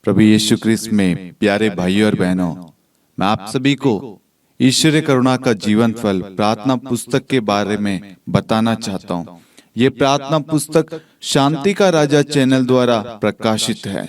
प्रभु यीशु ख्रिस्त में प्यारे भाइयों और बहनों, मैं आप सभी को ईश्वरीय करुणा का जीवन फल प्रार्थना पुस्तक के बारे में बताना चाहता हूँ। ये प्रार्थना पुस्तक शांति का राजा चैनल द्वारा प्रकाशित है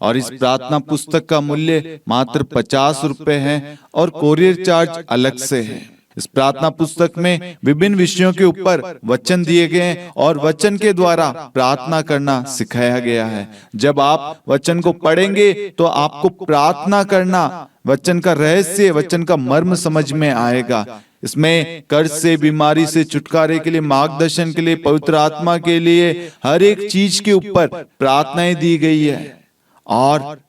और इस प्रार्थना पुस्तक का मूल्य मात्र 50 रुपए है और कोरियर चार्ज अलग से है। इस प्रार्थना पुस्तक में विभिन्न विषयों के ऊपर वचन दिए गए हैं और वचन के द्वारा प्रार्थना करना सिखाया गया है। जब आप वचन को पढ़ेंगे तो आपको प्रार्थना करना, वचन का रहस्य, वचन का मर्म समझ में आएगा। इसमें कर्ज से, बीमारी से छुटकारे के लिए, मार्गदर्शन के लिए, पवित्र आत्मा के लिए, हर एक चीज के ऊपर प्रार्थनाएं दी गई है। और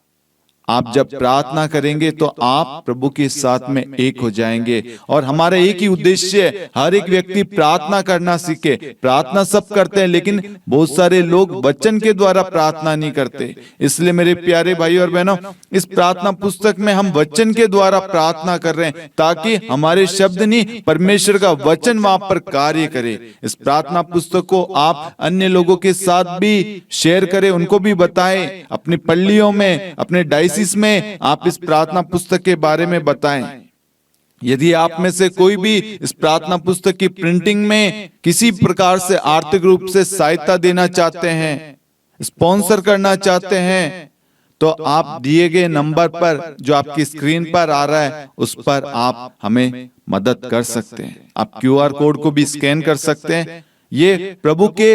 आप जब प्रार्थना करेंगे तो आप प्रभु के साथ में एक हो जाएंगे। और हमारा एक ही उद्देश्य है, हर एक व्यक्ति प्रार्थना करना सीखे। प्रार्थना सब करते हैं, लेकिन बहुत सारे लोग वचन के द्वारा प्रार्थना नहीं करते। इसलिए मेरे प्यारे भाई और बहनों, इस प्रार्थना पुस्तक में हम वचन के द्वारा प्रार्थना कर रहे हैं ताकि हमारे शब्द नहीं, परमेश्वर का वचन वहां पर कार्य करे। इस प्रार्थना पुस्तक को आप अन्य लोगों के साथ भी शेयर करें, उनको भी बताएं। अपनी पल्लियों में, अपने डायसिस में आप इस प्रार्थना पुस्तक के बारे में बताएं। यदि आप में से कोई भी इस प्रार्थना पुस्तक की प्रिंटिंग में किसी प्रकार से आर्थिक रूप से सहायता देना चाहते हैं, स्पॉन्सर करना चाहते हैं, तो आप दिए गए नंबर पर जो आपकी स्क्रीन पर आ रहा है उस पर आप हमें मदद कर सकते हैं। आप QR कोड को भी स्कैन कर सकते हैं। ये प्रभु के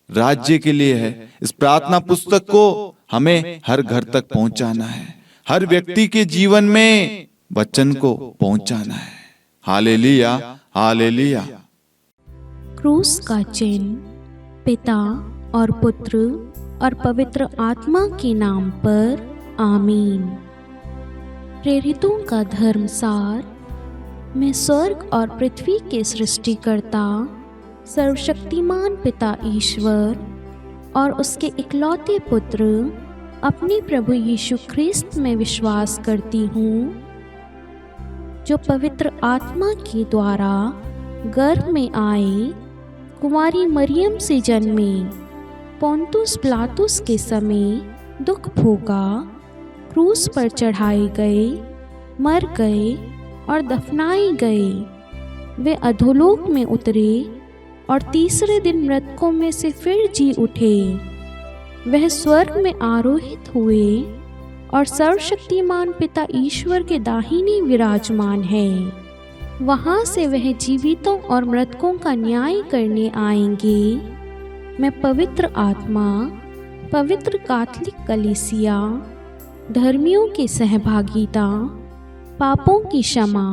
राज्य के लिए है। इस प्रार्थना पुस्तक को हमें हर घर तक पहुंचाना है, हर व्यक्ति के जीवन में वचन को पहुंचाना है। Hallelujah, hallelujah. क्रूस का चिन्ह पिता और पुत्र और पवित्र आत्मा के नाम पर आमीन। प्रेरितों का धर्मसार। मैं स्वर्ग और पृथ्वी के सृष्टिकर्ता सर्वशक्तिमान पिता ईश्वर और उसके इकलौते पुत्र अपने प्रभु यीशु ख्रिस्त में विश्वास करती हूँ, जो पवित्र आत्मा के द्वारा गर्भ में आए, कुंवारी मरियम से जन्मे, पोंतुस पिलातुस के समय दुख भोगा, क्रूस पर चढ़ाए गए, मर गए और दफनाए गए। वे अधोलोक में उतरे और तीसरे दिन मृतकों में से फिर जी उठे। वह स्वर्ग में आरोहित हुए और सर्वशक्तिमान पिता ईश्वर के दाहिने विराजमान है। वहाँ से वह जीवितों और मृतकों का न्याय करने आएंगे। मैं पवित्र आत्मा, पवित्र कैथोलिक कलीसिया, धर्मियों की सहभागिता, पापों की क्षमा,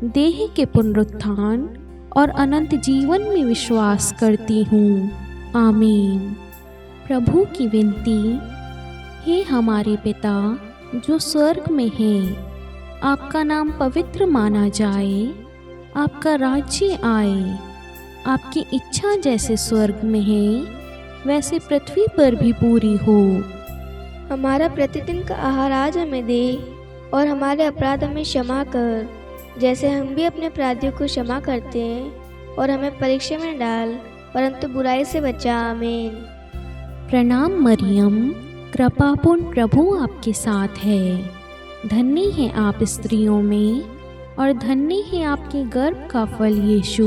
देह के पुनरुत्थान और अनंत जीवन में विश्वास करती हूँ। आमीन। प्रभु की विनती। हे हमारे पिता जो स्वर्ग में है, आपका नाम पवित्र माना जाए, आपका राज्य आए, आपकी इच्छा जैसे स्वर्ग में है वैसे पृथ्वी पर भी पूरी हो। हमारा प्रतिदिन का आहार आज हमें दे और हमारे अपराध हमें क्षमा कर, जैसे हम भी अपने अपराधियों को क्षमा करते हैं, और हमें परीक्षा में डाल परंतु बुराई से बचा। आमीन। प्रणाम मरियम, कृपापूर्ण प्रभु आपके साथ है। धन्य है आप स्त्रियों में और धन्य है आपके गर्भ का फल यीशु।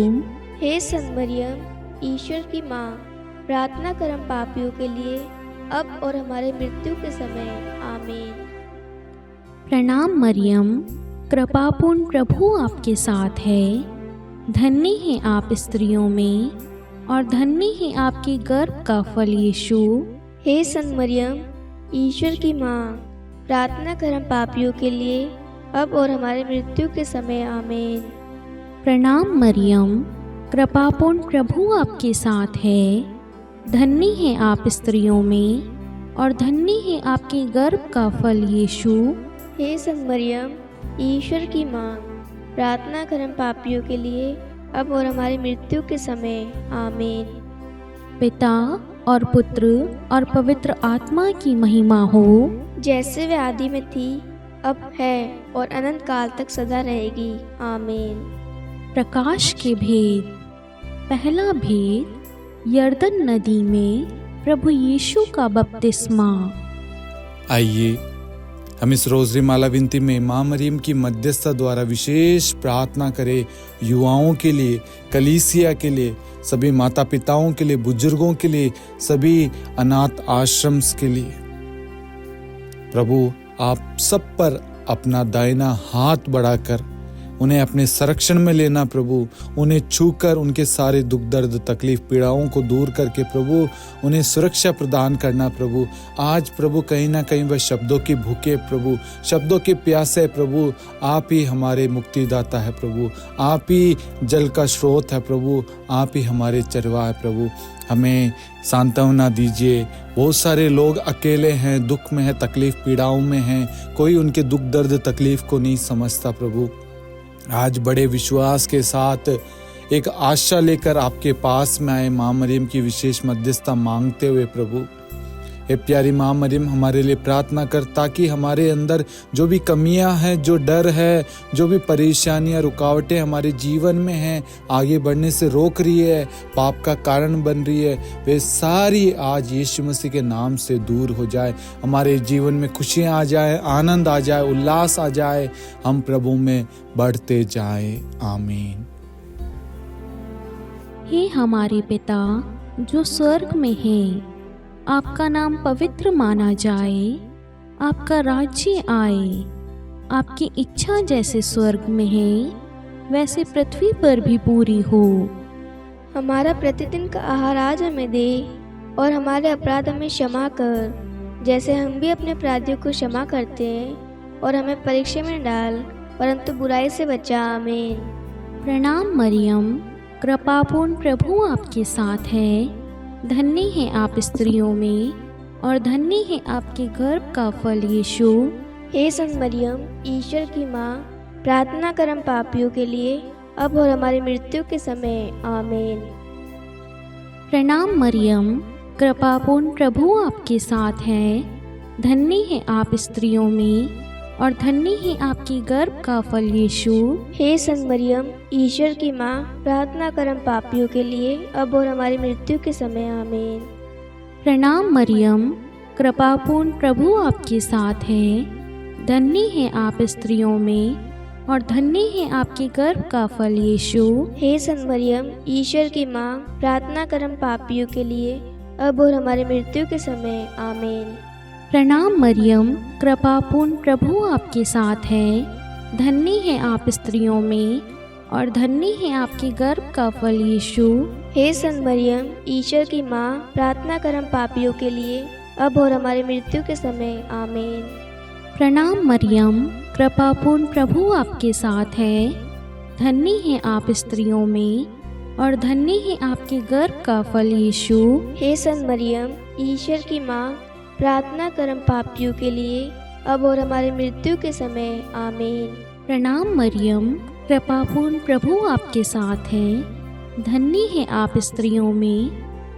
हे संत मरियम, ईश्वर की माँ, प्रार्थना कर हम पापियों के लिए, अब और हमारे मृत्यु के समय। आमीन। प्रणाम मरियम, कृपापूर्ण प्रभु आपके साथ है। धन्य है आप स्त्रियों में और धन्य है आपके गर्भ का फल यीशु। हे संत मरियम, ईश्वर की माँ, प्रार्थना कर हम पापियों के लिए, अब और हमारे मृत्यु के समय। आमीन। प्रणाम मरियम, कृपापूर्ण प्रभु आपके साथ है। धन्य है आप स्त्रियों में और धन्य है आपके गर्भ का फल यीशु। हे संत मरियम, ईश्वर की माँ, प्रार्थना कर हम पापियों के लिए, अब और हमारी मृत्यु के समय। आमीन। पिता और पुत्र और पवित्र आत्मा की महिमा हो, जैसे वे आदि में थी, अब है और अनंत काल तक सदा रहेगी। आमीन। प्रकाश के भेद। पहला भेद, यरदन नदी में प्रभु यीशु का बपतिस्मा। आइए हम इस रोज़री माला विनती में माँ मरियम की मध्यस्थता द्वारा विशेष प्रार्थना करें, युवाओं के लिए, कलीसिया के लिए, सभी माता पिताओं के लिए, बुजुर्गों के लिए, सभी अनाथ आश्रम के लिए। प्रभु आप सब पर अपना दाहिना हाथ बढ़ाकर उन्हें अपने संरक्षण में लेना प्रभु, उन्हें छूकर उनके सारे दुख दर्द तकलीफ पीड़ाओं को दूर करके प्रभु उन्हें सुरक्षा प्रदान करना प्रभु। आज प्रभु कहीं ना कहीं वह शब्दों की भूखे प्रभु, शब्दों के प्यासे प्रभु, आप ही हमारे मुक्तिदाता है प्रभु, आप ही जल का स्रोत है प्रभु, आप ही हमारे चरवाह है प्रभु। हमें सांत्वना दीजिए। बहुत सारे लोग अकेले हैं, दुख में हैं, तकलीफ पीड़ाओं में हैं, कोई उनके दुख दर्द तकलीफ को नहीं समझता प्रभु। आज बड़े विश्वास के साथ एक आशा लेकर आपके पास में आए माँ मरियम की विशेष मध्यस्थता मांगते हुए प्रभु, हे प्यारी माँ मरियम हमारे लिए प्रार्थना कर, ताकि हमारे अंदर जो भी कमियां हैं, जो डर है, जो भी परेशानियां रुकावटें हमारे जीवन में हैं, आगे बढ़ने से रोक रही है, पाप का कारण बन रही है, वे सारी आज यीशु मसीह के नाम से दूर हो जाए। हमारे जीवन में खुशियां आ जाए, आनंद आ जाए, उल्लास आ जाए, हम प्रभु में बढ़ते जाए। आमीन। हे हमारे पिता जो स्वर्ग में है, आपका नाम पवित्र माना जाए, आपका राज्य आए, आपकी इच्छा जैसे स्वर्ग में है वैसे पृथ्वी पर भी पूरी हो। हमारा प्रतिदिन का आहार आज हमें दे, और हमारे अपराध हमें क्षमा कर, जैसे हम भी अपने अपराधियों को क्षमा करते हैं, और हमें परीक्षा में डाल, परंतु बुराई से बचा। आमीन। प्रणाम मरियम, कृपापूर्ण प्रभु आपके साथ है, धन्य है आप स्त्रियों में और धन्य है आपके गर्भ का फल यीशु। हे संत मरियम, ईश्वर की माँ, प्रार्थना कर हम पापियों के लिए, अब और हमारी मृत्यु के समय। आमीन। प्रणाम मरियम, कृपापूर्ण प्रभु आपके साथ है, धन्य है आप स्त्रियों में और धन्य है आपकी गर्भ का फल यीशु। हे संत मरियम, ईश्वर की माँ, प्रार्थना कर हम पापियों के लिए, अब और हमारी मृत्यु के समय। आमीन। प्रणाम मरियम, कृपापूर्ण प्रभु आपके साथ है, धन्य है आप स्त्रियों में और धन्य है आपके गर्भ का फल यीशु। हे संत मरियम, ईश्वर की माँ, प्रार्थना कर हम पापियों के लिए, अब और हमारी मृत्यु के समय। आमीन। प्रणाम मरियम, कृपापूर्ण प्रभु आपके साथ है, धन्य है आप स्त्रियों में और धन्य है आपके गर्भ का फल यीशु। हे संत मरियम, ईश्वर की माँ, प्रार्थना कर हम पापियों के लिए, अब और हमारी मृत्यु के समय। आमीन। प्रणाम मरियम, कृपापूर्ण प्रभु आपके साथ है, धन्य है आप स्त्रियों में और धन्य है आपके गर्भ का फल यीशु। हे संत मरियम, ईश्वर की माँ, प्रार्थना कर हम पापियों के लिए, अब और हमारी मृत्यु के समय। आमीन। प्रणाम मरियम, कृपापूर्ण प्रभु आपके साथ है, धन्य है आप स्त्रियों में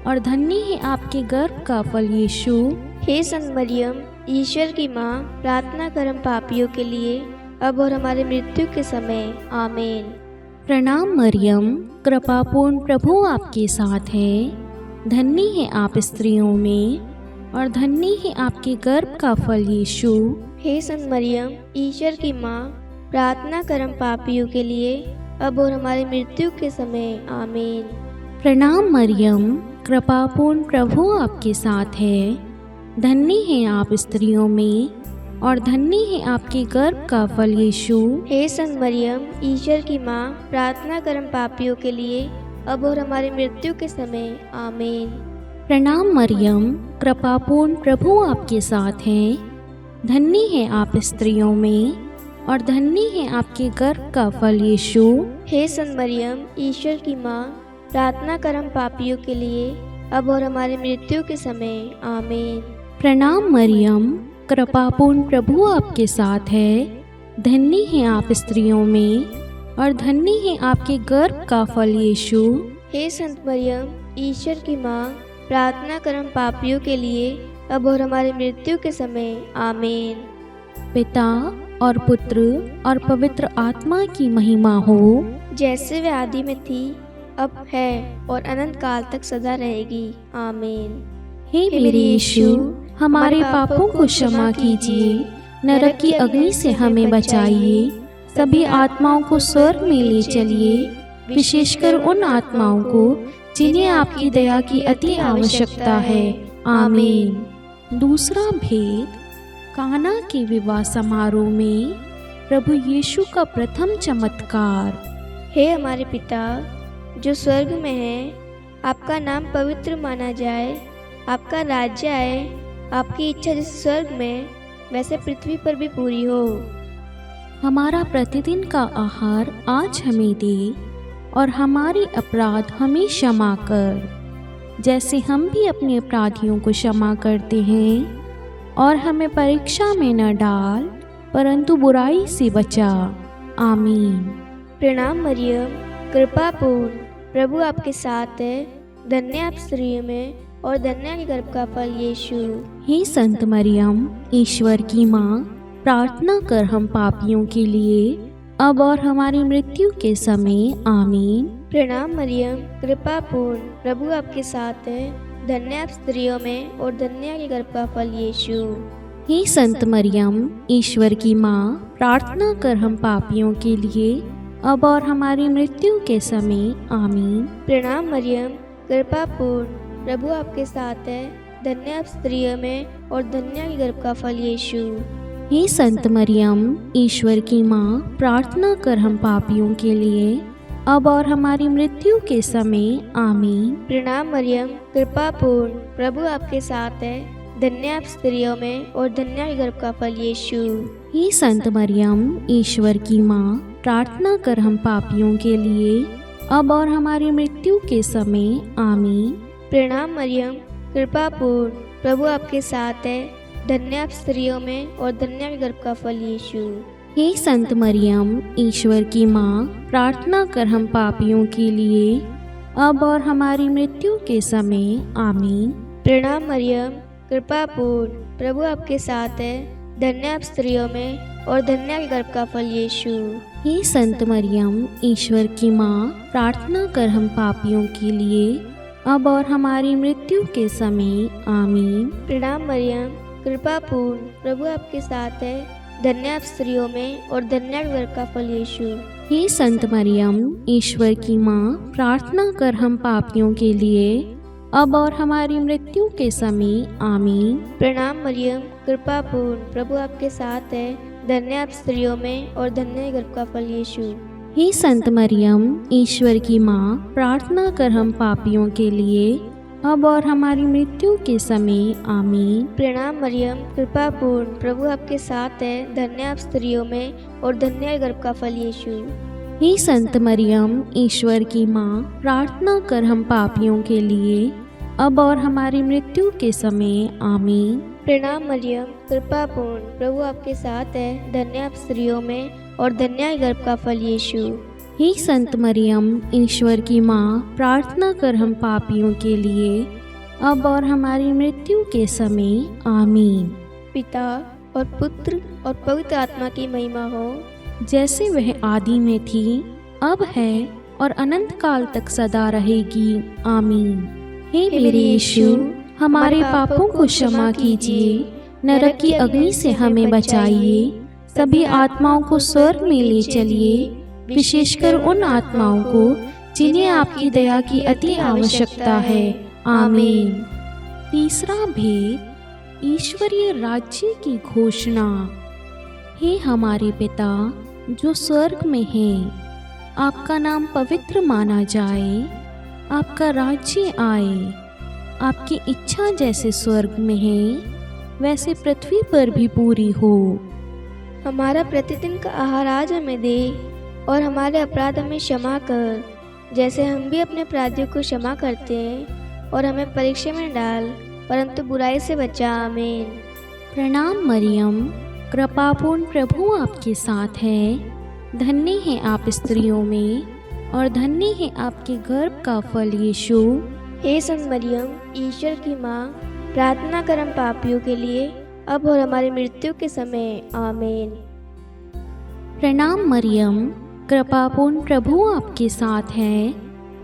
और धन्य है आपके गर्भ का फल यीशु। हे संत मरियम, ईश्वर की माँ, प्रार्थना कर हम पापियों के लिए, अब और हमारी मृत्यु के समय। आमीन। प्रणाम मरियम, कृपापूर्ण प्रभु आपके साथ है, धन्य है आप स्त्रियों में और धन्य है आपके गर्भ का फल यीशु। हे संत मरियम, ईश्वर की माँ, प्रार्थना कर हम पापियों के लिए, अब और हमारी मृत्यु के समय। आमीन। प्रणाम मरियम, कृपापूर्ण प्रभु आपके साथ है, धन्य है आप स्त्रियों में और धन्य है आपके गर्भ का फल यीशु। हे संत मरियम, ईश्वर की माँ, प्रार्थना कर हम पापियों के लिए, अब और हमारी मृत्यु के समय। आमीन। प्रणाम मरियम, कृपापूर्ण प्रभु आपके साथ है, धन्य है आप स्त्रियों में और धन्य है आपके गर्भ का फल यीशु। हे संत मरियम, ईश्वर की माँ, प्रार्थना कर हम पापियों के लिए, अब और हमारी मृत्यु के समय। आमीन। प्रणाम मरियम, कृपापूर्ण प्रभु आपके साथ है, धन्य है आप स्त्रियों में और धन्य है आपके गर्भ का फल यीशु। हे संत मरियम, ईश्वर की माँ, प्रार्थना कर हम पापियों के लिए, अब और हमारी मृत्यु के समय। आमीन। पिता और पुत्र और पवित्र आत्मा की महिमा हो, जैसे वे आदि में थी, अब है और अनंत काल तक सदा रहेगी। आमीन। हे मेरे यीशु, हमारे पापों को क्षमा कीजिए, नरक की अग्नि से हमें बचाइए, सभी आत्माओं को स्वर्ग में ले चलिए, विशेषकर उन आत्माओं को जिन्हें आपकी दया की अति आवश्यकता है। आमीन। दूसरा भेद, काना के विवाह समारोह में प्रभु यीशु का प्रथम चमत्कार। हे हमारे पिता जो स्वर्ग में है, आपका नाम पवित्र माना जाए, आपका राज्य आए, आपकी इच्छा जैसे स्वर्ग में वैसे पृथ्वी पर भी पूरी हो। हमारा प्रतिदिन का आहार आज हमें दे, और हमारी अपराध हमें क्षमा कर, जैसे हम भी अपने अपराधियों को क्षमा करते हैं, और हमें परीक्षा में न डाल, परंतु बुराई से बचा। आमीन। प्रणाम मरियम, कृपापूर्ण, प्रभु आपके साथ है, धन्य आप स्त्रियों में और धन्य है गर्भ का फल यीशु। हे संत मरियम, ईश्वर की माँ, प्रार्थना कर हम पापियों के लिए, अब और हमारी मृत्यु के समय। आमीन। प्रणाम मरियम, कृपापूर्ण, प्रभु आपके साथ है, धन्य आप स्त्रियों में और धन्य है गर्भ का फल यीशु। हे संत मरियम, ईश्वर की माँ, प्रार्थना कर हम पापियों के लिए, अब और हमारी मृत्यु के समय। आमीन। प्रणाम मरियम, कृपापूर्ण, प्रभु आपके साथ है, धन्य आप स्त्रियों में और धन्य है गर्भ का फल यीशु। हे संत मरियम, ईश्वर की माँ, प्रार्थना कर हम पापियों के लिए, अब और हमारी मृत्यु के समय। आमीन। प्रणाम मरियम, कृपापूर्ण, प्रभु आपके साथ है, धन्य आप स्त्रियों में और धन्य है गर्भ का फल यीशु। हे संत मरियम, ईश्वर की माँ, प्रार्थना कर हम पापियों के लिए, अब और हमारी मृत्यु के समय। आमीन। प्रणाम मरियम, कृपापूर्ण, प्रभु आपके साथ है, धन्य आप स्त्रियों में और धन्य है गर्भ का फल यीशु। हे संत मरियम, ईश्वर की माँ, प्रार्थना कर हम पापियों के लिए, अब और हमारी मृत्यु के समय। आमीन। प्रणाम मरियम, कृपापूर्ण, प्रभु आपके साथ है, धन्य आप स्त्रियों में और धन्य है गर्भ का फल यीशु। हे संत मरियम, ईश्वर की माँ, प्रार्थना कर हम पापियों के लिए, अब और हमारी मृत्यु के समय। आमीन। प्रणाम मरियम, कृपापूर्ण, प्रभु आपके साथ है, धन्य आप स्त्रियों में और धन्य है गर्भ का फल यीशु। हे संत मरियम, ईश्वर की माँ, प्रार्थना कर हम पापियों के लिए, अब और हमारी मृत्यु के समय। आमीन। प्रणाम मरियम, कृपापूर्ण, प्रभु आपके साथ है, धन्य आप स्त्रियों में और धन्य है गर्भ का फल यीशु। हे संत मरियम, ईश्वर की माँ, प्रार्थना कर हम पापियों के लिए, अब और हमारी मृत्यु के समय। आमीन। प्रणाम मरियम, कृपापूर्ण, प्रभु आपके साथ है, धन्य आप स्त्रियों में और धन्य है गर्भ का फल यीशु। हे संत मरियम, ईश्वर की माँ, प्रार्थना कर हम पापियों के लिए, अब और हमारी मृत्यु के समय। आमीन। प्रणाम मरियम, कृपापूर्ण, प्रभु आपके साथ है, धन्य आप स्त्रियों में और धन्य है गर्भ का फल यीशु। हे संत मरियम, ईश्वर की माँ, प्रार्थना कर हम पापियों के लिए, अब और हमारी मृत्यु के समय। आमीन। पिता और पुत्र और पवित्र आत्मा की महिमा हो, जैसे वह आदि में थी, अब है और अनंत काल तक सदा रहेगी। आमीन। हे मेरे यीशु, हमारे पापों को क्षमा कीजिए, नरक की अग्नि से हमें बचाइए, सभी आत्माओं को स्वर्ग में ले चलिए, विशेषकर उन आत्माओं को जिन्हें आपकी दया की अति आवश्यकता है। आमीन। तीसरा भेद, ईश्वरीय राज्य की घोषणा। हे हमारे पिता जो स्वर्ग में हैं, आपका नाम पवित्र माना जाए, आपका राज्य आए, आपकी इच्छा जैसे स्वर्ग में है वैसे पृथ्वी पर भी पूरी हो। हमारा प्रतिदिन का आहार आज हमें दे, और हमारे अपराध हमें क्षमा कर, जैसे हम भी अपने अपराधियों को क्षमा करते हैं, और हमें परीक्षा में डाल, परंतु बुराई से बचा। आमीन। प्रणाम मरियम, कृपापूर्ण, प्रभु आपके साथ है, धन्य है आप स्त्रियों में, और धन्य है आपके गर्भ का फल यीशु। हे संत मरियम, ईश्वर की माँ, प्रार्थना कर हम पापियों के लिए, अब और हमारी मृत्यु के समय। आमीन। प्रणाम मरियम, कृपापूर्ण, प्रभु आपके साथ है,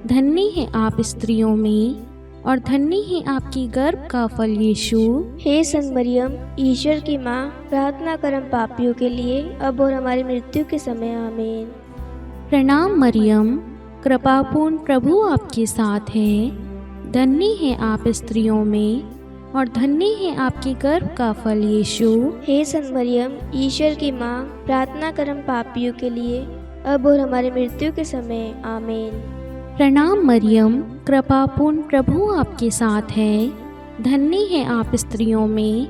धन्य है आप स्त्रियों में, और धन्य है आपकी गर्भ का फल यीशु। हे संत मरियम, ईश्वर की माँ, प्रार्थना कर हम पापियों के लिए, अब और हमारी मृत्यु के समय। आमीन। प्रणाम मरियम, कृपापूर्ण प्रभु आपके साथ है। धन्य है आप स्त्रियों में और धन्य है आपके गर्भ का फल यीशु। हे संत मरियम, ईश्वर की माँ, प्रार्थना कर हम पापियों के लिए, अब और हमारी मृत्यु के समय। आमीन। प्रणाम मरियम, कृपापूर्ण प्रभु आपके साथ है। धन्य है आप स्त्रियों में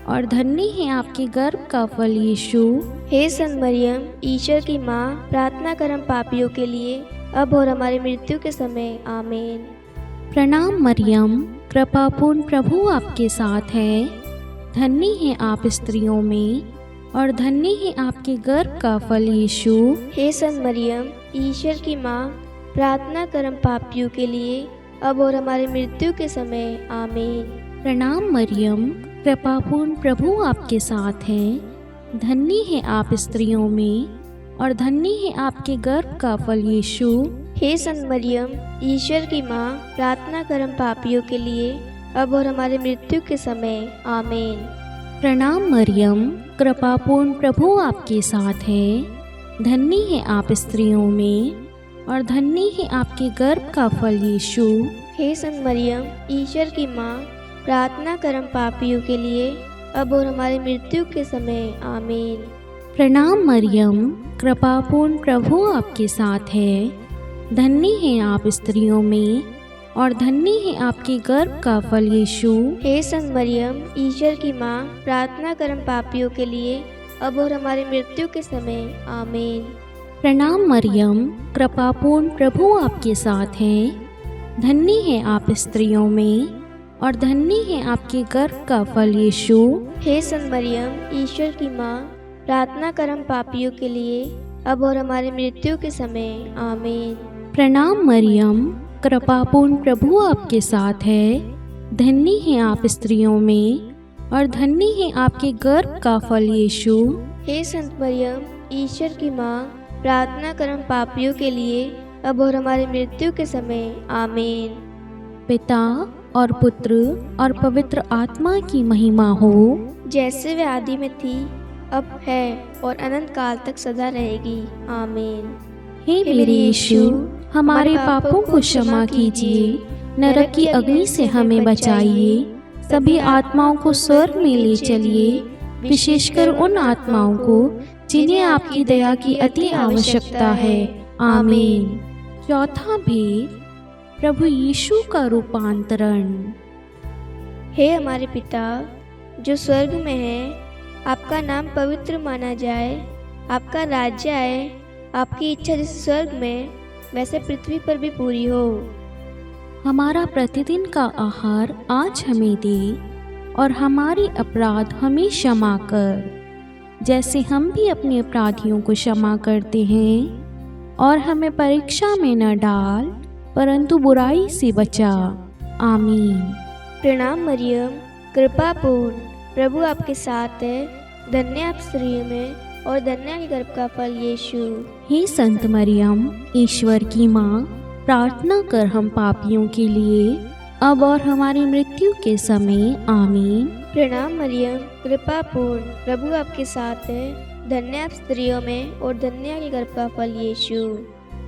और धन्य है आपके गर्भ का फल यीशु। हे संत मरियम, ईश्वर की माँ, प्रार्थना कर हम पापियों के लिए, अब और हमारी मृत्यु के समय। आमीन। प्रणाम मरियम, कृपापूर्ण प्रभु आपके साथ है। धन्य है आप स्त्रियों में और धन्य है आपके गर्भ का फल यीशु। हे संत मरियम, ईश्वर की माँ, प्रार्थना कर हम पापियों के लिए, अब और हमारी मृत्यु के समय। आमीन। प्रणाम मरियम, कृपापूर्ण प्रभु आपके साथ है। धन्य है आप स्त्रियों में और धन्य है आपके गर्भ का फल यीशु। हे संत मरियम, ईश्वर की माँ, प्रार्थना कर हम पापियों के लिए, अब और हमारी मृत्यु के समय। आमीन। प्रणाम मरियम, कृपापूर्ण प्रभु आपके साथ है। धन्य है आप स्त्रियों में और धन्य है आपके गर्भ का फल यीशु। हे संत मरियम, ईश्वर की माँ, प्रार्थना कर हम पापियों के लिए, अब और हमारी मृत्यु के समय। आमीन। प्रणाम मरियम, कृपापूर्ण प्रभु आपके साथ है। धन्य है आप स्त्रियों में और धन्य है आपके गर्भ का फल यीशु। हे संत मरियम, ईश्वर की माँ, प्रार्थना कर हम पापियों के लिए, अब और हमारी मृत्यु के समय। आमीन। प्रणाम मरियम, कृपापूर्ण प्रभु आपके साथ है। धन्य है आप स्त्रियों में और धन्य है आपके गर्भ का फल यीशु। हे संत मरियम, ईश्वर की माँ, प्रार्थना कर हम पापियों के लिए, अब और हमारी मृत्यु के समय। आमीन। प्रणाम मरियम, कृपापूर्ण प्रभु आपके साथ है। धन्य है आप स्त्रियों में और धन्य है आपके गर्भ का फल यीशु। हे संत मरियम, ईश्वर की माँ, प्रार्थना कर हम पापियों के लिए, अब और हमारी मृत्यु के समय। आमीन। पिता और पुत्र और पवित्र आत्मा की महिमा हो, जैसे वे आदि में थी, अब है और अनंत काल तक सदा रहेगी। आमीन। हे मेरे यीशु, हमारे पापों को क्षमा कीजिए, नरक की अग्नि से हमें बचाइए, सभी आत्माओं को स्वर्ग में ले चलिए, विशेषकर उन आत्माओं को जिन्हें आपकी दया की अति आवश्यकता है। आमीन। चौथा भेद, प्रभु यीशु का रूपांतरण। हे हमारे पिता जो स्वर्ग में है, आपका नाम पवित्र माना जाए, आपका राज्य आए, आपकी इच्छा जैसे स्वर्ग में वैसे पृथ्वी पर भी पूरी हो। हमारा प्रतिदिन का आहार आज हमें दे और हमारे अपराध हमें क्षमा कर, जैसे हम भी अपने अपराधियों को क्षमा करते हैं, और हमें परीक्षा में न डाल परंतु बुराई से बचा। आमीन। प्रणाम मरियम, कृपा पूर्ण, प्रभु आपके साथ है। धन्य आप स्त्रियों में और धन्य के गर्भ का फल यीशु। हे संत मरियम, ईश्वर की माँ, प्रार्थना कर हम पापियों के लिए, अब और हमारी मृत्यु के समय। आमीन। प्रणाम मरियम, कृपा पूर्ण, प्रभु आपके साथ है। धन्य आप स्त्रियों में और धन्य के गर्भ का फल यीशु।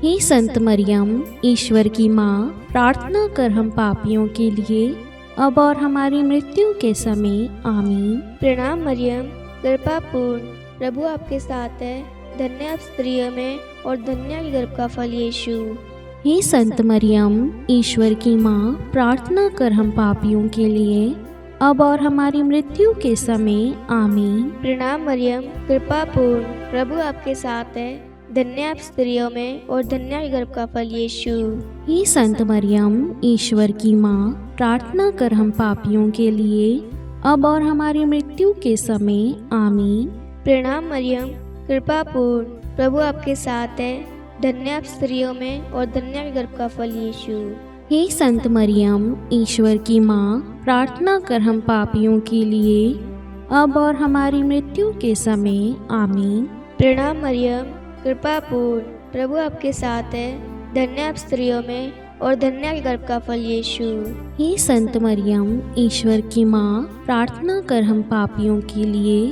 हे संत मरियम, ईश्वर की माँ, प्रार्थना कर हम पापियों के लिए, अब और हमारी मृत्यु के समय। आमीन। प्रणाम मरियम, कृपा पूर्ण, प्रभु आपके साथ है। धन्य आप स्त्रियों में और धन्य के गर्भ का फल यीशु। हे संत मरियम, ईश्वर की माँ, प्रार्थना कर हम पापियों के लिए, अब और हमारी मृत्यु के समय। आमीन। प्रणाम मरियम, कृपा पूर्ण, प्रभु आपके साथ है। धन्य आप स्त्रियों में और धन्य के गर्भ का फल यीशु। हे संत मरियम, ईश्वर की माँ, प्रार्थना कर हम पापियों के लिए, अब और हमारी मृत्यु के समय। आमीन। प्रणाम मरियम, कृपा पूर्ण, प्रभु आपके साथ है। धन्य आप स्त्रियों में और धन्य के गर्भ का फल यीशु। हे संत मरियम, ईश्वर की माँ, प्रार्थना कर हम पापियों के लिए, अब और हमारी मृत्यु के समय। आमीन। प्रणाम मरियम, कृपा पूर्ण, प्रभु आपके साथ है। धन्य आप स्त्रियों में और धन्य है गर्भ का फल यीशु। हे संत मरियम, ईश्वर की माँ, प्रार्थना कर हम पापियों के लिए,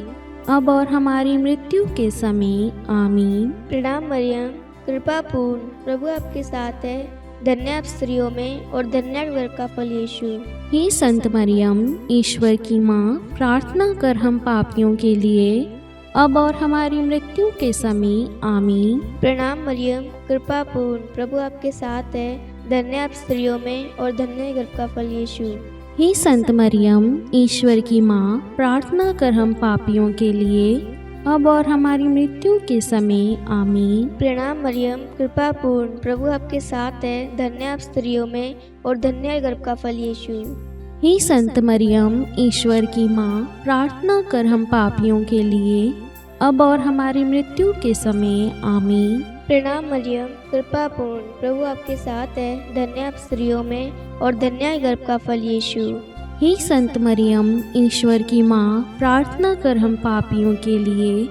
अब और हमारी मृत्यु के समय। आमीन। प्रणाम मरियम, कृपा पूर्ण, प्रभु आपके साथ है, धन्य आप स्त्रियों में और धन्य है गर्भ का फल यीशु। हे संत मरियम, ईश्वर की माँ, प्रार्थना कर हम पापियों के लिए, अब और हमारी मृत्यु के समय। आमीन। प्रणाम मरियम, कृपा पूर्ण, प्रभु आपके साथ है, धन्य आप स्त्रियों में और धन्य है गर्भ का फल यीशु। हे संत मरियम, ईश्वर की माँ, प्रार्थना कर हम पापियों के लिए, अब और हमारी मृत्यु के समय। आमीन। प्रणाम मरियम, कृपा पूर्ण, प्रभु आपके साथ है, धन्य आप स्त्रियों में और धन्य है गर्भ का फल यीशु। हे संत मरियम, ईश्वर की माँ, प्रार्थना कर हम पापियों के लिए, अब और हमारी मृत्यु के समय। आमीन। प्रणाम मरियम, कृपा पूर्ण, प्रभु आपके साथ है, धन्य आप स्त्रियों में और धन्य है गर्भ का फल यीशु। हे संत मरियम, ईश्वर की माँ, प्रार्थना कर हम पापियों के लिए,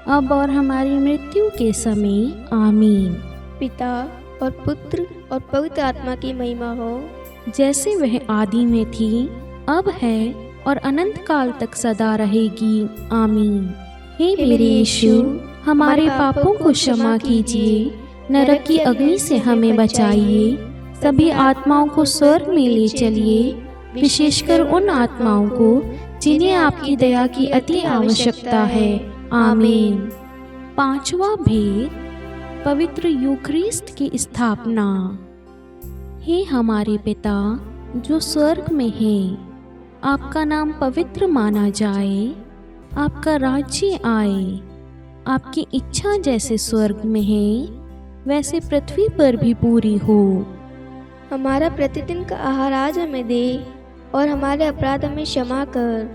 अब और हमारी मृत्यु के समय। आमीन। पिता और पुत्र और पवित्र आत्मा की महिमा हो, जैसे वह आदि में थी, अब है और अनंत काल तक सदा रहेगी। आमीन। हे मेरे यीशु, हमारे पापों को क्षमा कीजिए, नरक की अग्नि से हमें बचाइए, सभी आत्माओं को स्वर्ग में ले चलिए, विशेषकर उन आत्माओं को जिन्हें आपकी दया की अति आवश्यकता है। आमीन। पांचवा भेद, पवित्र यूखरिस्ट की स्थापना। हे हमारे पिता जो स्वर्ग में है, आपका नाम पवित्र माना जाए, आपका राज्य आए, आपकी इच्छा जैसे स्वर्ग में है वैसे पृथ्वी पर भी पूरी हो। हमारा प्रतिदिन का आहार आज हमें दे और हमारे अपराध हमें क्षमा कर,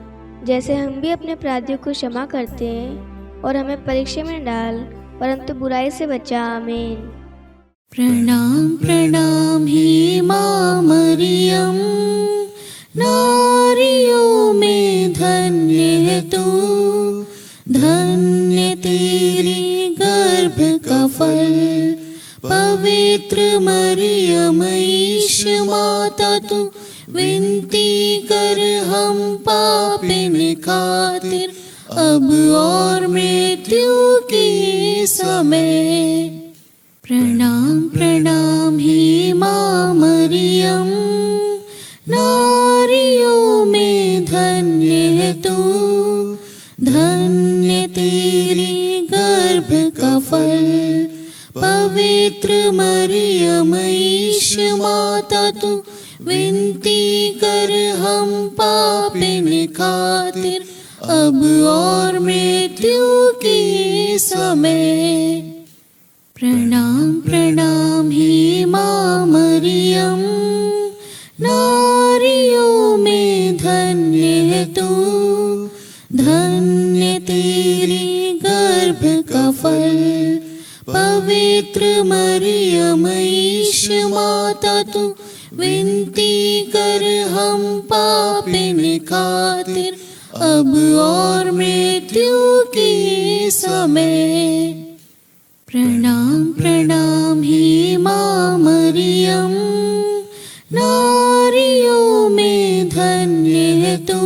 जैसे हम भी अपने अपराधियों को क्षमा करते हैं, और हमें परीक्षा में डाल परंतु बुराई से बचा। आमीन। प्रणाम प्रणाम हे माँ मरियम, नारियों में धन्य है तू, धन्य तेरे गर्भ का फल। पवित्र मरियम ईश माता तू, विनती कर हम पापिन खातिर, अब और मृत्यु के समय। प्रणाम प्रणाम हे माँ मरियम, नारियों में धन्य है तू, धन्य तेरे गर्भ का फल। पवित्र मरियम ईश माता तू, विनती कर हम पापिन खातिर, अब और मृत्यु के समय। प्रणाम प्रणाम हे माँ मरियम, नारियों में धन्य है तू, धन्य तेरे गर्भ का फल। पवित्र मरियम ईश माता तू, विनती कर हम पापिन खातिर, अब और मृत्यु के समय। प्रणाम प्रणाम हे माँ मरियम, नारियों में धन्य है तू,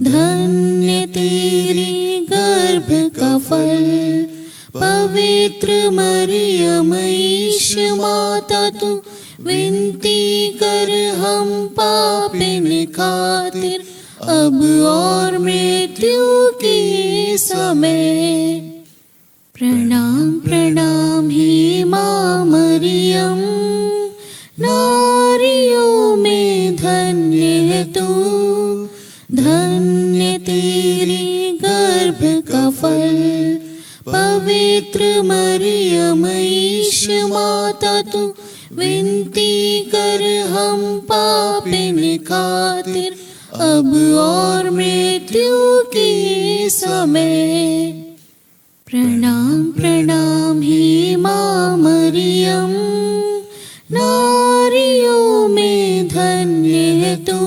धन्य तेरे गर्भ का फल। पवित्र मरियम ईश माता तू, विनती कर हम पापिन खातिर, अब और मृत्यु के समय। प्रणाम प्रणाम हे माँ मरियम, नारियों में धन्य है तू, धन्य तेरे गर्भ का फल। पवित्र मरियम ईश माता तू, विनती कर हम पापिन खातिर, अब और मृत्यु के समय। प्रणाम प्रणाम हे माँ मरियम, नारियों में धन्य है तू,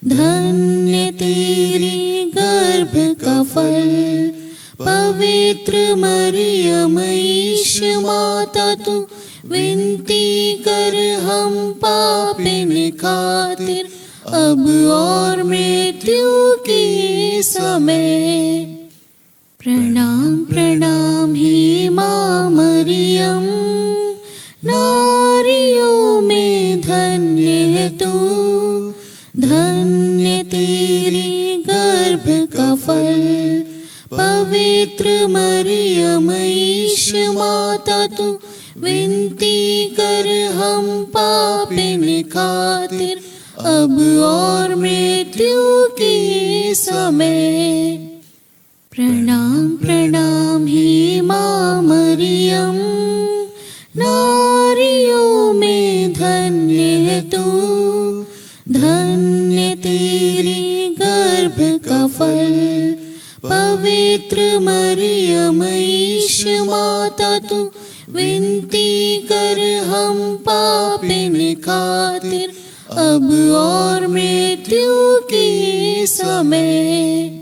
धन्य तेरे गर्भ का फल। पवित्र मरियम ईश माता तू, विनती कर हम पापिन खातिर, अब और मृत्यु के समय। प्रणाम प्रणाम हे माँ मरियम, नारियों में धन्य है तू, धन्य तेरे गर्भ का फल। पवित्र मरियम ईश माता तू, विनती कर हम पापिन खातिर, अब और मृत्यु के समय। प्रणाम प्रणाम हे माँ मरियम, नारियों में धन्य है तू, धन्य तेरे गर्भ का फल। पवित्र मरियम ईश माता तू, विनती कर हम पापिन खातिर, अब और मृत्यु के समय।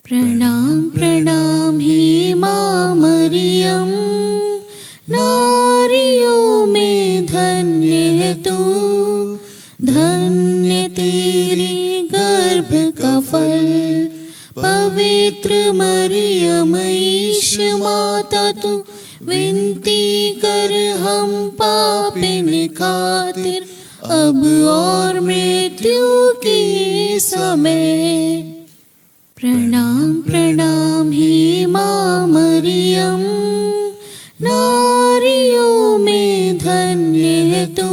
प्रणाम प्रणाम हे माँ मरियम, नारियों में धन्य है तू, धन्य तेरे गर्भ का फल। पवित्र मरियम ईश माता तू, विनती कर हम पापिन खातिर, अब और मृत्यु के समय। प्रणाम प्रणाम हे माँ मरियम, नारियों में धन्य है तू,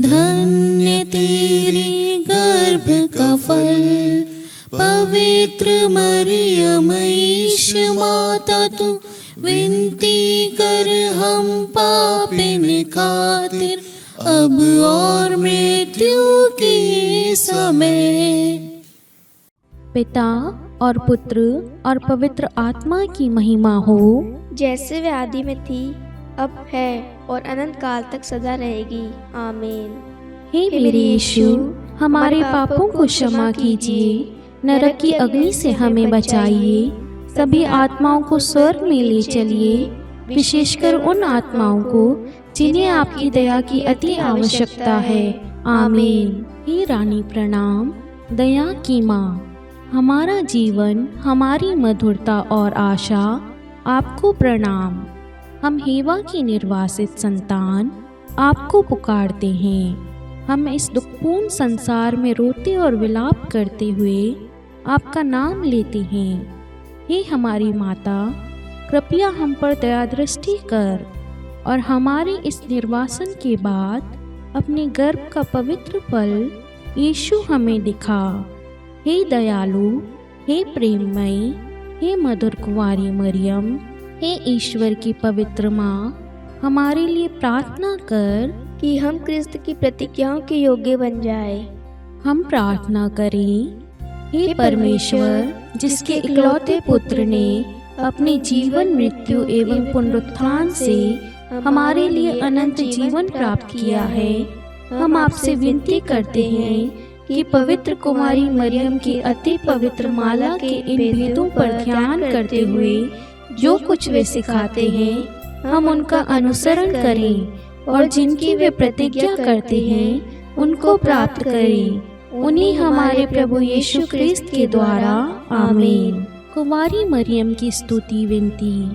धन्य तेरे गर्भ का फल। पवित्र मरियम ईश माता तू, विनती कर हम पापिन खातिर, अब और मृत्यु के समय। पिता और पुत्र और पवित्र आत्मा की महिमा हो, जैसे वे आदि में थी, अब है और अनंत काल तक सदा रहेगी। आमीन। हे मेरे यीशु, हमारे पापों को क्षमा कीजिए, नरक की अग्नि से हमें बचाइए, सभी आत्माओं को स्वर्ग में ले चलिए, विशेषकर उन आत्माओं को जिन्हें आपकी दया की अति आवश्यकता है। आमीन। हे रानी प्रणाम, दया की माँ, हमारा जीवन, हमारी मधुरता और आशा, आपको प्रणाम। हम हेवा की निर्वासित संतान आपको पुकारते हैं। हम इस दुखपूर्ण संसार में रोते और विलाप करते हुए आपका नाम लेते हैं। हे हमारी माता, कृपया हम पर दया दृष्टि कर और हमारे इस निर्वासन के बाद अपने गर्भ का पवित्र फल यीशु हमें दिखा। हे दयालु, हे प्रेममयी, हे मधुर कुंवारी मरियम, हे ईश्वर की पवित्र माँ, हमारे लिए प्रार्थना कर कि हम क्रिस्त की प्रतिज्ञाओं के योग्य बन जाए। हम प्रार्थना करें। हे परमेश्वर, जिसके इकलौते पुत्र ने अपने जीवन, मृत्यु एवं पुनरुत्थान से हमारे लिए अनंत जीवन प्राप्त किया है, हम आपसे विनती करते हैं कि पवित्र कुमारी मरियम की अति पवित्र माला के इन भेदों पर ध्यान करते हुए जो कुछ वे सिखाते हैं, हम उनका अनुसरण करें और जिनकी वे प्रतिज्ञा करते हैं उनको प्राप्त करें। उन्हीं हमारे प्रभु यीशु क्रिस्त के द्वारा। आमीन। कुमारी मरियम की स्तुति विनती।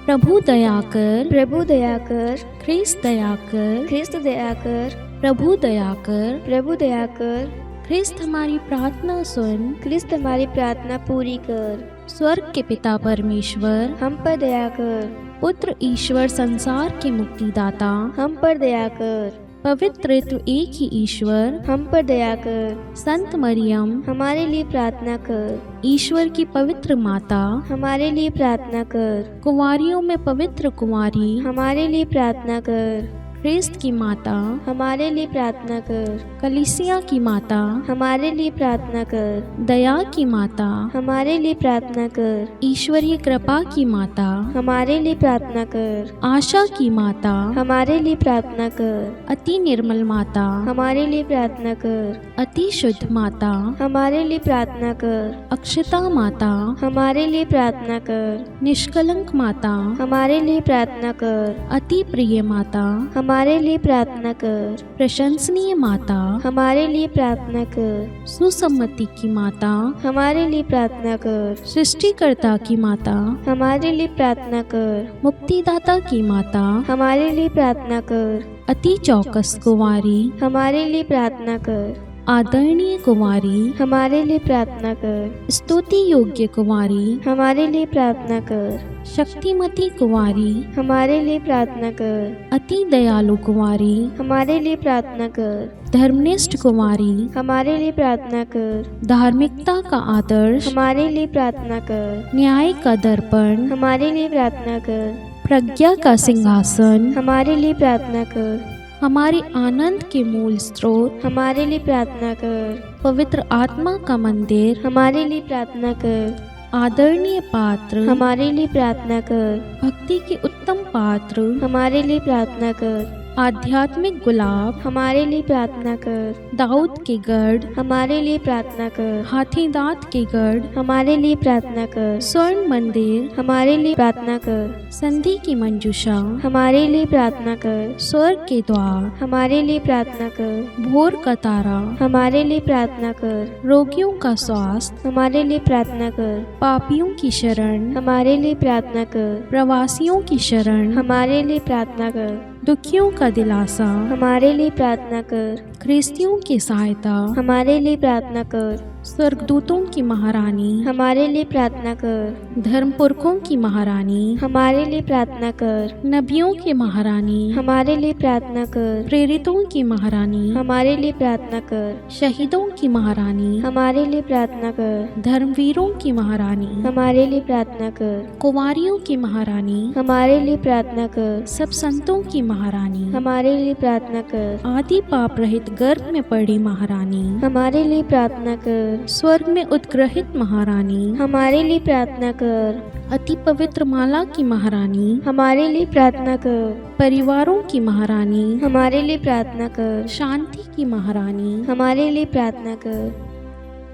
प्रभु दया कर, प्रभु दया कर, ख्रिस्त दया कर, ख्रिस्त दया कर, प्रभु दया कर, प्रभु दया कर, ख्रिस्त हमारी प्रार्थना सुन, ख्रिस्त हमारी प्रार्थना पूरी कर। स्वर्ग के पिता परमेश्वर, हम पर दया कर। पुत्र ईश्वर संसार के मुक्तिदाता, हम पर दया कर। पवित्र तो एक ही ईश्वर, हम पर दया कर। संत मरियम, हमारे लिए प्रार्थना कर। ईश्वर की पवित्र माता, हमारे लिए प्रार्थना कर। कुंवारियों में पवित्र कुंवारी, हमारे लिए प्रार्थना कर। ख्रिस्त की माता, हमारे लिए प्रार्थना कर। कलीसिया की माता, हमारे लिए प्रार्थना कर। दया की माता, हमारे लिए प्रार्थना कर। ईश्वरीय कृपा की माता, हमारे लिए प्रार्थना कर। आशा की माता, हमारे लिए प्रार्थना कर। अति निर्मल माता, हमारे लिए प्रार्थना कर। अति शुद्ध माता, हमारे लिए प्रार्थना कर। अक्षता माता, हमारे लिए प्रार्थना कर। निष्कलंक माता, हमारे लिए प्रार्थना कर। अति प्रिय माता, हमारे लिए प्रार्थना कर। प्रशंसनीय माता, हमारे लिए प्रार्थना कर। सुसम्मति की माता, हमारे लिए प्रार्थना कर। सृष्टिकर्ता की माता, हमारे लिए प्रार्थना कर। मुक्तिदाता की माता, हमारे लिए प्रार्थना कर। अति चौकस कुंवारी, हमारे लिए प्रार्थना कर। आदरणीय कुंवारी, हमारे लिए प्रार्थना कर। स्तुति योग्य कुंवारी, हमारे लिए प्रार्थना कर। शक्तिमती कुंवारी, हमारे लिए प्रार्थना कर। अति दयालु कुंवारी, हमारे लिए प्रार्थना कर। धर्मनिष्ठ कुंवारी, हमारे लिए प्रार्थना कर। धार्मिकता का आदर्श, हमारे लिए प्रार्थना कर। न्याय का दर्पण, हमारे लिए प्रार्थना कर। प्रज्ञा का सिंहासन, हमारे लिए प्रार्थना कर। हमारे आनंद के मूल स्रोत, हमारे लिए प्रार्थना कर। पवित्र आत्मा का मंदिर, हमारे लिए प्रार्थना कर। आदरणीय पात्र, हमारे लिए प्रार्थना कर। भक्ति के उत्तम पात्र, हमारे लिए प्रार्थना कर। आध्यात्मिक गुलाब, हमारे लिए प्रार्थना कर। दाऊद के गढ़, हमारे लिए प्रार्थना कर। हाथी दांत के गढ़, हमारे लिए प्रार्थना कर। स्वर्ण मंदिर, हमारे लिए प्रार्थना कर। संधि की मंजूषा, हमारे लिए प्रार्थना कर। स्वर्ग के द्वार, हमारे लिए प्रार्थना कर। भोर का तारा, हमारे लिए प्रार्थना कर। रोगियों का स्वास्थ्य, हमारे लिए प्रार्थना कर। पापियों की शरण, हमारे लिए प्रार्थना कर। प्रवासियों की शरण, हमारे लिए प्रार्थना कर। दुखियों का दिलासा, हमारे लिए प्रार्थना कर। ख्रिस्तियों की सहायता, हमारे लिए प्रार्थना कर। स्वर्गदूतों की महारानी, हमारे लिए प्रार्थना कर। धर्म पुरखों की महारानी, हमारे लिए प्रार्थना कर। नबियों की महारानी, हमारे लिए प्रार्थना कर। प्रेरितों की महारानी, हमारे लिए प्रार्थना कर। शहीदों की महारानी, हमारे लिए प्रार्थना कर। धर्मवीरों की महारानी, हमारे लिए प्रार्थना कर। कुंवारियों की महारानी, हमारे लिए प्रार्थना कर। सब संतों की महारानी, हमारे लिए प्रार्थना कर। आदि पाप रहित गर्भ में पड़ी महारानी, हमारे लिए प्रार्थना कर। स्वर्ग में उत्ग्रहित महारानी, हमारे लिए प्रार्थना कर। अति पवित्र माला की महारानी, हमारे लिए प्रार्थना कर। परिवारों की महारानी, हमारे लिए प्रार्थना कर। शांति की महारानी, हमारे लिए प्रार्थना कर।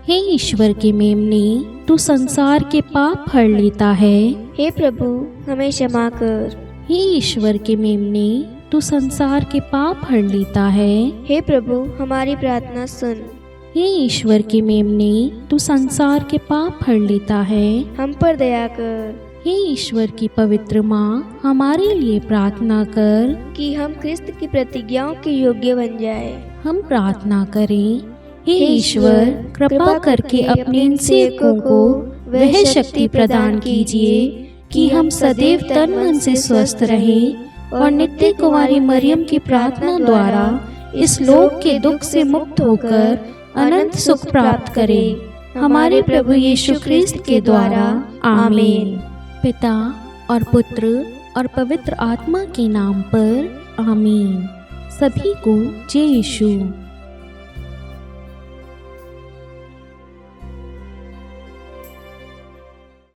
हे ईश्वर के मेमने, तू संसार के पाप हर लेता है। हे प्रभु, हमें क्षमा कर। हे ईश्वर के मेमने, तू संसार के पाप हर लेता है। हे प्रभु, हमारी प्रार्थना सुन। हे ईश्वर के मेमने, तू संसार के पाप हर लेता है। हम पर दया कर हे ईश्वर की पवित्र माँ, हमारे लिए प्रार्थना कर कि हम क्रिस्त की प्रतिज्ञाओं के योग्य बन जाए। हम प्रार्थना करें। हे ईश्वर, कृपा करके अपने इन सेवकों को वह शक्ति प्रदान कीजिए कि हम सदैव तन मन से स्वस्थ रहें और नित्य कुंवारी मरियम की प्रार्थना द्वारा इस लोक के दुख से मुक्त होकर अनंत सुख प्राप्त करें। हमारे प्रभु यीशु ख्रिस्त के द्वारा, आमीन। पिता और पुत्र और पवित्र आत्मा के नाम पर, आमीन। सभी को जय यीशु।